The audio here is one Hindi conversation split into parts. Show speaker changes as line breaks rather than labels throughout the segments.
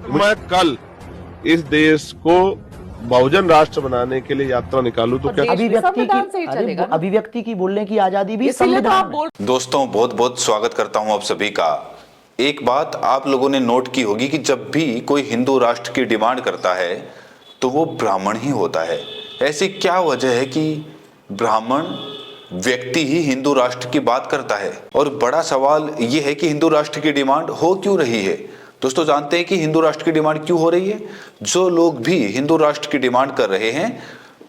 मैं कल इस देश को बहुजन राष्ट्र बनाने के लिए यात्रा निकालूं तो क्या
अभिव्यक्ति की बोलने की आजादी भी संविधान में।
दोस्तों बहुत बहुत स्वागत करता हूं आप सभी का। एक बात आप लोगों ने नोट की होगी कि जब भी कोई हिंदू राष्ट्र की डिमांड करता है तो वो ब्राह्मण ही होता है। ऐसी क्या वजह है कि ब्राह्मण व्यक्ति ही हिंदू राष्ट्र की बात करता है? और बड़ा सवाल ये है कि हिंदू राष्ट्र की डिमांड हो क्यों रही है? दोस्तों जानते हैं कि हिंदू राष्ट्र की डिमांड क्यों हो रही है? जो लोग भी हिंदू राष्ट्र की डिमांड कर रहे हैं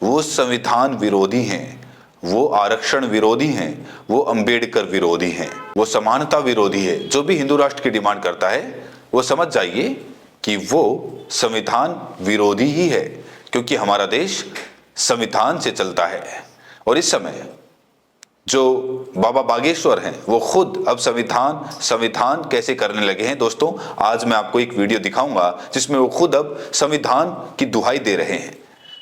वो संविधान विरोधी हैं, वो आरक्षण विरोधी हैं, वो अंबेडकर विरोधी हैं, वो समानता विरोधी है। जो भी हिंदू राष्ट्र की डिमांड करता है वो समझ जाइए कि वो संविधान विरोधी ही है, क्योंकि हमारा देश संविधान से चलता है। और इस समय जो बाबा बागेश्वर हैं वो खुद अब संविधान कैसे करने लगे हैं। दोस्तों आज मैं आपको एक वीडियो दिखाऊंगा जिसमें वो खुद अब संविधान की दुहाई दे रहे हैं।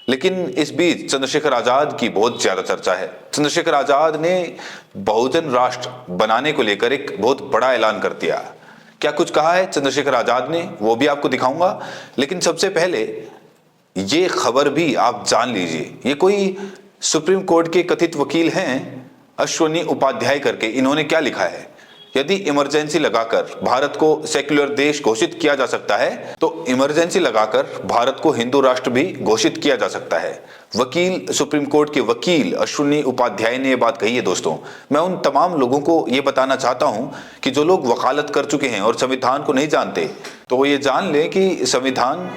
लेकिन इस बीच चंद्रशेखर आजाद की बहुत ज्यादा चर्चा है। चंद्रशेखर आजाद ने बहुजन राष्ट्र बनाने को लेकर एक बहुत बड़ा ऐलान कर दिया। क्या कुछ कहा है चंद्रशेखर आजाद ने वो भी आपको दिखाऊंगा। लेकिन सबसे पहले ये खबर भी आप जान लीजिए। ये कोई सुप्रीम कोर्ट के कथित वकील हैं अश्वनी उपाध्याय करके, इन्होंने क्या लिखा है? यदि इमरजेंसी लगाकर भारत को सेक्युलर देश घोषित किया जा सकता है तो इमरजेंसी लगाकर भारत को हिंदू राष्ट्र भी घोषित किया जा सकता है। वकील, सुप्रीम कोर्ट के वकील अश्वनी उपाध्याय ने यह बात कही है। दोस्तों मैं उन तमाम लोगों को यह बताना चाहता हूं कि जो लोग वकालत कर चुके हैं और संविधान को नहीं जानते तो वो ये जान लें कि संविधान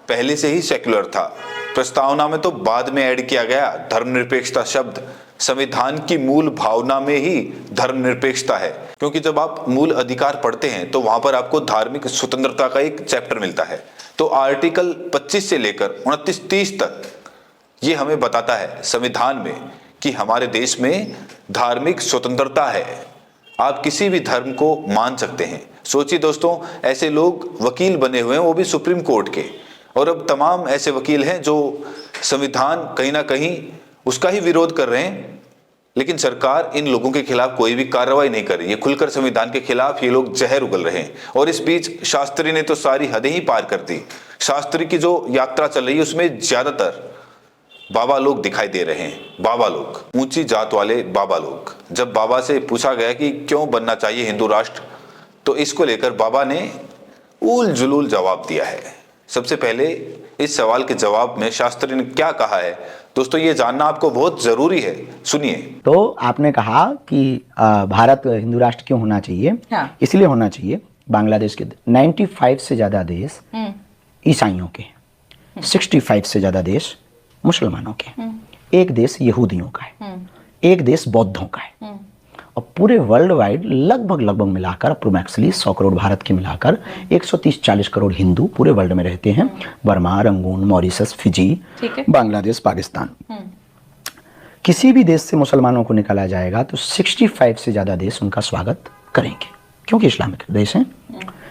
पहले से ही सेक्युलर था। प्रस्तावना में तो बाद में ऐड किया गया धर्मनिरपेक्षता शब्द। संविधान की मूल भावना में ही धर्मनिरपेक्षता है, क्योंकि जब आप मूल अधिकार पढ़ते हैं तो वहां पर आपको धार्मिक स्वतंत्रता का एक चैप्टर मिलता है। तो आर्टिकल 25 से लेकर 29-30 तक ये हमें बताता है संविधान में कि हमारे देश में धार्मिक स्वतंत्रता है। आप किसी भी धर्म को मान सकते हैं। सोचिए दोस्तों, ऐसे लोग वकील बने हुए हैं, वो भी सुप्रीम कोर्ट के। और अब तमाम ऐसे वकील हैं जो संविधान कहीं ना कहीं उसका ही विरोध कर रहे हैं, लेकिन सरकार इन लोगों के खिलाफ कोई भी कार्रवाई नहीं कर रही है। खुलकर संविधान के खिलाफ ये लोग जहर उगल रहे हैं। और इस बीच शास्त्री ने तो सारी हदें ही पार कर दी। शास्त्री की जो यात्रा चल रही है उसमें ज्यादातर बाबा लोग दिखाई दे रहे हैं। बाबा लोग, ऊंची जात वाले बाबा लोग। जब बाबा से पूछा गया कि क्यों बनना चाहिए हिंदू राष्ट्र, तो इसको लेकर बाबा ने उल जुलूल जवाब दिया है। सबसे पहले इस सवाल के जवाब में शास्त्री ने क्या कहा है, दोस्तों ये जानना आपको बहुत जरूरी है। सुनिए।
तो आपने कहा कि भारत हिंदू राष्ट्र क्यों होना चाहिए? हाँ। इसलिए होना चाहिए, बांग्लादेश के 95 से ज्यादा देश ईसाइयों के, 65 से ज्यादा देश मुसलमानों के, एक देश यहूदियों का है, एक देश बौद्धों का है। और पूरे वर्ल्ड वाइड लगभग मिलाकर अप्रोक्सीमेटली 100 करोड़ भारत के मिलाकर 130-140 करोड़ हिंदू पूरे वर्ल्ड में रहते हैं। Burma, Rangoon, Mauritius, Fiji, Bangladesh, Pakistan. किसी भी देश से मुसलमानों को निकाला जाएगा तो 65 से ज्यादा देश उनका स्वागत करेंगे, क्योंकि इस्लामिक देश हैं।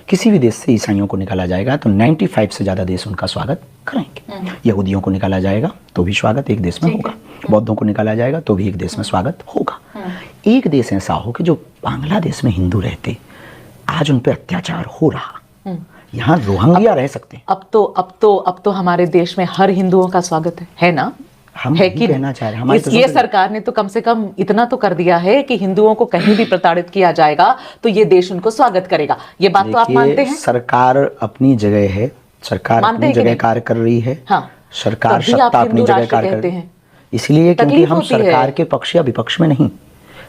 किसी भी देश से ईसाइयों को निकाला जाएगा तो 95 से ज्यादा देश उनका स्वागत करेंगे। यहूदियों को निकाला जाएगा तो भी स्वागत एक देश में होगा, बौद्धों को निकाला जाएगा तो भी एक देश में स्वागत होगा। एक देश ऐसा हो कि जो बांग्लादेश में हिंदू रहते, आज उन पे अत्याचार हो रहा, यहाँ रोहिंग्या रह सकते हैं।
अब तो हमारे देश में हर हिंदुओं का स्वागत है ना?
हम है कि कहना चाह रहे हैं,
ये सरकार ने तो कम से कम इतना तो कर दिया है कि हिंदुओं को कहीं भी प्रताड़ित किया जाएगा तो ये देश उनको स्वागत करेगा। ये बात तो आप मानते हैं?
सरकार अपनी जगह है, सरकार अपनी जगह कार्य कर रही है।
हाँ,
सरकार सत्ता अपनी जगह कार्य कर रही है। इसलिए क्योंकि हम सरकार के पक्ष या विपक्ष में नहीं,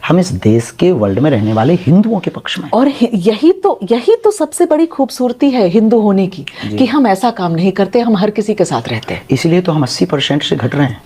हम इस देश के वर्ल्ड में रहने वाले हिंदुओं के पक्ष में।
और यही तो सबसे बड़ी खूबसूरती है हिंदू होने की, कि हम ऐसा काम नहीं करते, हम हर किसी के साथ रहते हैं।
इसलिए तो हम 80% से घट रहे हैं।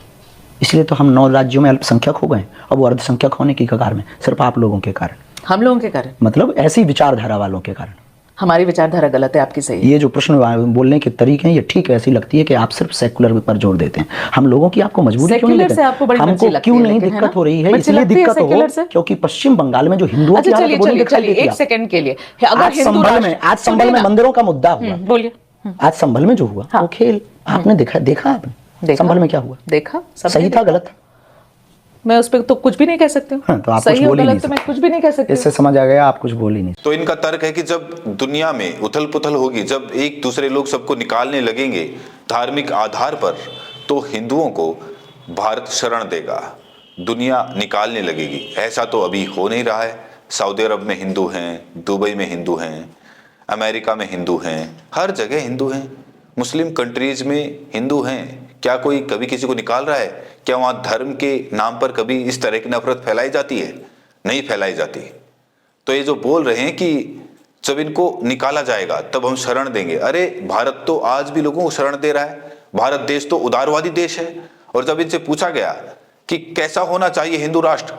इसलिए तो हम 9 राज्यों में अल्पसंख्यक हो गए, अब वो अर्धसंख्यक होने की कगार में, सिर्फ आप लोगों के कारण,
हम लोगों के कारण,
मतलब ऐसी विचारधारा वालों के कारण।
हमारी विचारधारा गलत है, आपकी सही है।
ये जो प्रश्न बोलने के तरीके हैं ये ठीक ऐसी लगती है कि आप सिर्फ सेकुलर पर जोर देते हैं। हम लोगों की आपको मजबूरी क्यों नहीं लगती? हमको क्यों नहीं दिक्कत हो रही है? इसलिए दिक्कत हो क्योंकि पश्चिम बंगाल में जो हिंदुओं की हालत बुरी दिखाई देती है।
एक सेकंड के लिए,
आज संभल में मंदिरों का मुद्दा हुआ,
बोलिए।
आज संभल में जो हुआ वो खेल आपने देखा आपने? संभल में क्या हुआ?
देखा,
सही था गलत?
मैं उस पर तो कुछ भी नहीं कह सकती हूँ।
हाँ, तो आप
सही
कुछ
और
बोल ही
गलत
नहीं
तो मैं
सकते।
कुछ भी नहीं कह सकती।
इससे समझ आ गया आप कुछ बोल ही नहीं।
तो इनका तर्क है कि जब दुनिया में उथल पुथल होगी, जब एक दूसरे लोग सबको निकालने लगेंगे धार्मिक आधार पर, तो हिंदुओं को भारत शरण देगा, दुनिया निकालने लगेगी। ऐसा तो अभी हो नहीं रहा है। सऊदी अरब में हिंदू हैं, दुबई में हिंदू हैं, अमेरिका में हिंदू हैं, हर जगह हिंदू हैं, मुस्लिम कंट्रीज में हिंदू हैं। क्या कोई कभी किसी को निकाल रहा है? क्या वहां धर्म के नाम पर कभी इस तरह की नफरत फैलाई जाती है? नहीं फैलाई जाती। तो ये जो बोल रहे हैं कि जब इनको निकाला जाएगा तब हम शरण देंगे, अरे भारत तो आज भी लोगों को शरण दे रहा है। भारत देश तो उदारवादी देश है। और जब इनसे पूछा गया कि कैसा होना चाहिए हिंदू राष्ट्र,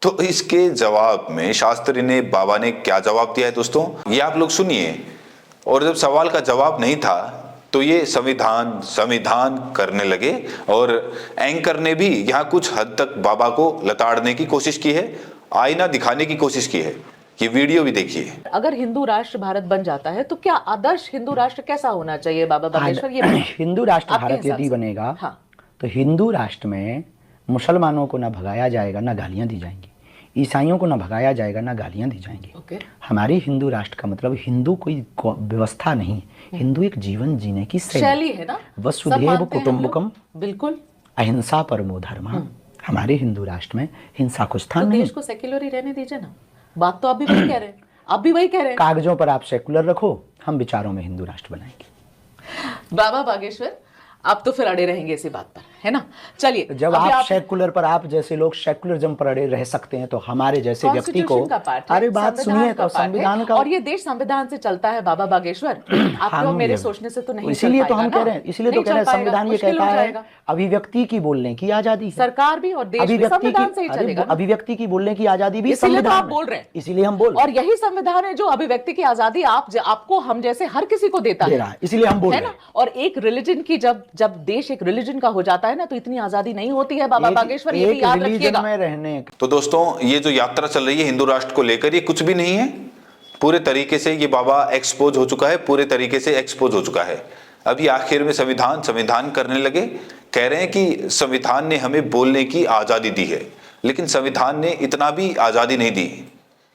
तो इसके जवाब में शास्त्री ने, बाबा ने क्या जवाब दिया है दोस्तों, ये आप लोग सुनिए। और जब सवाल का जवाब नहीं था तो ये संविधान करने लगे। और एंकर ने भी यहाँ कुछ हद तक बाबा को लताड़ने की कोशिश की है, आईना दिखाने की कोशिश की है। ये वीडियो भी देखिए।
अगर हिंदू राष्ट्र भारत बन जाता है तो क्या आदर्श हिंदू राष्ट्र कैसा होना चाहिए बाबा बागेश्वर? ये
हिंदू राष्ट्र
आपके
भारत
हिसाब
यदि
से।
बनेगा,
हाँ।
तो हिंदू राष्ट्र में मुसलमानों को ना भगाया जाएगा ना गालियां दी जाएंगी, ईसाइयों को ना भगाया जाएगा ना गालियां दी जाएंगी।
ओके।
हमारी हिंदू राष्ट्र का मतलब हिंदू कोई व्यवस्था नहीं, हिंदू एक जीवन जीने की
शैली है ना। सब
वसुधैव
मानते हैं हम
कुटुंबकम
लोग। बिल्कुल।
अहिंसा परमो धर्मः। हमारे हिंदू राष्ट्र में हिंसा को
तो
स्थान नहीं।
देश को सेक्युलर ही रहने दीजिए ना। बात तो आप भी वही कह रहे हैं, आप भी वही कह रहे हैं।
कागजों पर आप सेकुलर रखो, हम विचारों में हिंदू राष्ट्र बनाएंगे।
बाबा बागेश्वर आप तो फिर अड़े रहेंगे इसी बात पर, है ना। चलिए,
जब
अभी
आप सेकुलर पर, आप जैसे लोग सेकुलरिज्म पर अड़े रह सकते हैं, तो हमारे जैसे व्यक्ति को,
Constitution का पार्ट है,
अरे बात
संविधान
सुनिए,
का
तो
पार्ट है,
संविधान का,
और ये देश संविधान से चलता है बाबा बागेश्वर। आपके और मेरे सोचने से तो नहीं चल
इसीलिए तो हम
पाएगा
कह रहे हैं, इसीलिए तो कह रहे हैं, संविधान ये कहता है अभिव्यक्ति की बोलने की आजादी है।
सरकार भी और देश भी संविधान से ही चलेगा।
अभिव्यक्ति की बोलने की आजादी भी
इसीलिए तो आप
संविधान
बोल रहे हैं,
इसीलिए हम बोल,
और यही संविधान है जो अभिव्यक्ति की आजादी आपको हम जैसे हर किसी को देता है,
इसलिए हम बोल
है ना। और एक रिलीजन की जब देश एक रिलीजन का हो जाता है ना, तो इतनी आजादी नहीं होती है बाबा बागेश्वर, ये भी याद रखिएगा।
में रहने।
तो दोस्तों, ये जो यात्रा चल रही है हिंदू राष्ट्र को लेकर, ये कुछ भी नहीं है। पूरे तरीके से ये बाबा एक्सपोज हो चुका है, पूरे तरीके से एक्सपोज हो चुका है। अभी आखिर में संविधान करने लगे, कह रहे हैं कि संविधान ने हमें बोलने की आजादी दी है। लेकिन संविधान ने इतना भी आजादी नहीं दी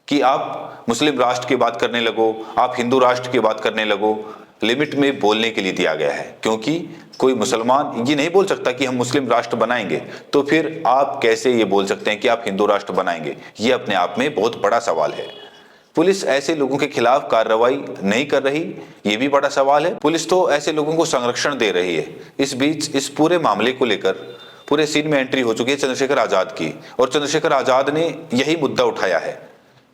कि आप मुस्लिम राष्ट्र की बात करने लगो, आप हिंदू राष्ट्र की बात करने लगो। लिमिट में बोलने के लिए दिया गया है, क्योंकि कोई मुसलमान ये नहीं बोल सकता कि हम मुस्लिम राष्ट्र बनाएंगे, तो फिर आप कैसे ये बोल सकते हैं कि आप हिंदू राष्ट्र बनाएंगे? ये अपने आप में बहुत बड़ा सवाल है। पुलिस ऐसे लोगों के खिलाफ कार्रवाई नहीं कर रही, ये भी बड़ा सवाल है। पुलिस तो ऐसे लोगों को संरक्षण दे रही है। इस बीच इस पूरे मामले को लेकर पूरे सीन में एंट्री हो चुकी है चंद्रशेखर आजाद की, और चंद्रशेखर आजाद ने यही मुद्दा उठाया है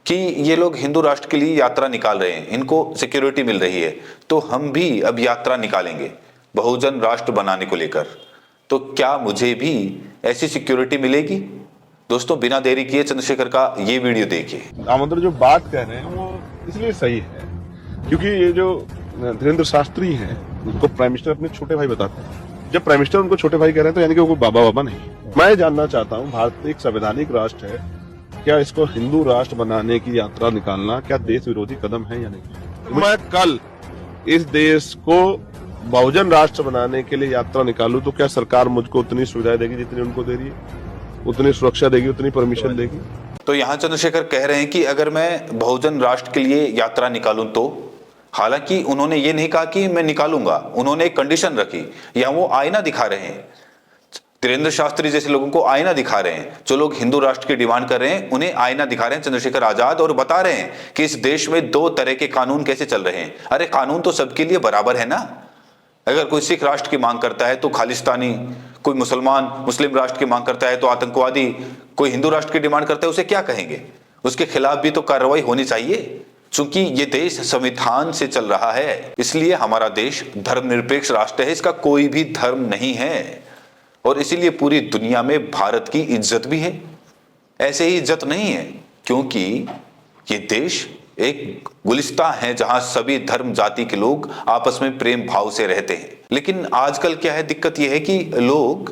कि ये लोग हिंदू राष्ट्र के लिए यात्रा निकाल रहे हैं, इनको सिक्योरिटी मिल रही है, तो हम भी अब यात्रा निकालेंगे बहुजन राष्ट्र बनाने को लेकर। तो क्या मुझे भी ऐसी सिक्योरिटी मिलेगी? दोस्तों, बिना देरी किए चंद्रशेखर का ये वीडियो देखिए।
दामोदर जो बात कह रहे हैं वो इसलिए सही है क्योंकि ये जो धीरेन्द्र शास्त्री हैं, उनको प्राइम मिनिस्टर अपने छोटे भाई बताते हैं। जब प्राइम मिनिस्टर उनको छोटे भाई कह रहे हैं तो यानी कि वो बाबा नहीं। मैं जानना चाहता हूँ, भारत एक संवैधानिक राष्ट्र है, क्या इसको हिंदू राष्ट्र बनाने की यात्रा निकालना क्या देश विरोधी कदम है या नहीं? मैं कल इस देश को बहुजन राष्ट्र बनाने के लिए यात्रा निकालूं तो क्या सरकार मुझको उतनी सुविधाएं देगी जितनी उनको दे रही है, उतनी सुरक्षा देगी, उतनी परमिशन देगी?
तो यहाँ चंद्रशेखर कह रहे हैं कि अगर मैं बहुजन राष्ट्र के लिए यात्रा निकालूं तो, हालांकि उन्होंने ये नहीं कहा कि मैं निकालूंगा, उन्होंने एक कंडीशन रखी। यहाँ वो आईना दिखा रहे हैं, धीरेन्द्र शास्त्री जैसे लोगों को आईना दिखा रहे हैं। जो लोग हिंदू राष्ट्र की डिमांड कर रहे हैं उन्हें आईना दिखा रहे हैं चंद्रशेखर आजाद, और बता रहे हैं कि इस देश में दो तरह के कानून कैसे चल रहे हैं। अरे कानून तो सबके लिए बराबर है ना। अगर कोई सिख राष्ट्र की मांग करता है तो खालिस्तानी, कोई मुस्लिम राष्ट्र की मांग करता है तो आतंकवादी, कोई हिंदू राष्ट्र की डिमांड करता है उसे क्या कहेंगे? उसके खिलाफ भी तो कार्रवाई होनी चाहिए। चूंकि ये देश संविधान से चल रहा है, इसलिए हमारा देश धर्मनिरपेक्ष राष्ट्र है, इसका कोई भी धर्म नहीं है, और इसीलिए पूरी दुनिया में भारत की इज्जत भी है। ऐसे ही इज्जत नहीं है क्योंकि ये देश एक गुलिस्तां है जहां सभी धर्म जाति के लोग आपस में प्रेम भाव से रहते हैं। लेकिन आजकल क्या है, दिक्कत यह है कि लोग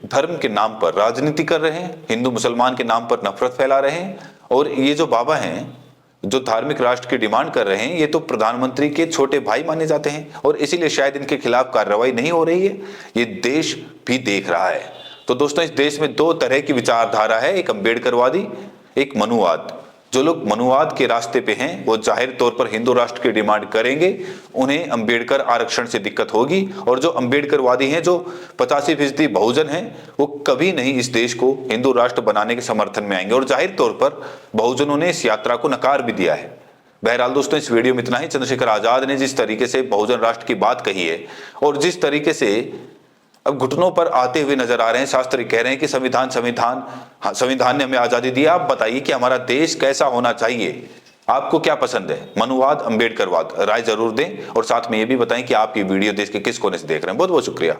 धर्म के नाम पर राजनीति कर रहे हैं, हिंदू मुसलमान के नाम पर नफरत फैला रहे हैं। और ये जो बाबा हैं जो धार्मिक राष्ट्र की डिमांड कर रहे हैं, ये तो प्रधानमंत्री के छोटे भाई माने जाते हैं, और इसीलिए शायद इनके खिलाफ कार्रवाई नहीं हो रही है। ये देश भी देख रहा है, तो दोस्तों इस देश में दो तरह की विचारधारा है, एक अम्बेडकरवादी, एक मनुवाद। जो लोग मनुवाद के रास्ते पे हैं वो जाहिर तौर पर हिंदू राष्ट्र की डिमांड करेंगे, उन्हें अंबेडकर आरक्षण से दिक्कत होगी। और जो अंबेडकरवादी हैं, जो 85% बहुजन हैं, वो कभी नहीं इस देश को हिंदू राष्ट्र बनाने के समर्थन में आएंगे। और जाहिर तौर पर बहुजनों ने इस यात्रा को नकार भी दिया है। बहरहाल दोस्तों इस वीडियो में इतना ही। चंद्रशेखर आजाद ने जिस तरीके से बहुजन राष्ट्र की बात कही है और जिस तरीके से अब घुटनों पर आते हुए नजर आ रहे हैं, शास्त्री कह रहे हैं कि संविधान ने हमें आजादी दी। आप बताइए कि हमारा देश कैसा होना चाहिए? आपको क्या पसंद है, मनुवाद, अंबेडकरवाद? राय जरूर दें और साथ में ये भी बताएं कि आप ये वीडियो देश के किस कोने से देख रहे हैं। बहुत बहुत शुक्रिया।